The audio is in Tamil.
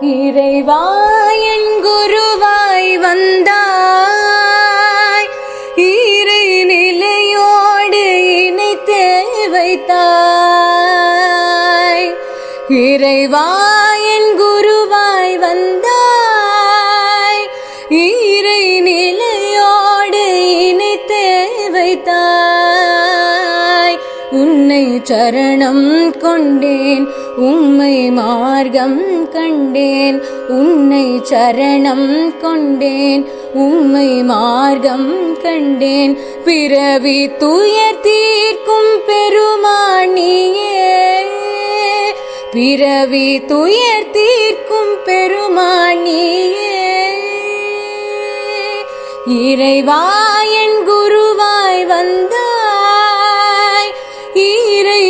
இறைவா என் குருவாய் வந்தாய், இறை நிலையோடு இணைத்தே வைத்தாய். இறைவா என் குருவாய் வந்தாய், இறை நிலையோடு இணைத்தே வைத்தாய். உன்னை சரணம் கொண்டேன், உம்மை மார்க்கம் கண்டேன். உன்னை சரணம் கொண்டேன், உம்மை மார்க்கம் கண்டேன். பிறவி துயர் தீர்க்கும் பெருமானியே, பிறவி துயர் தீர்க்கும் பெருமானியே. இறைவா என் குருவாய் வந்தாய், இறை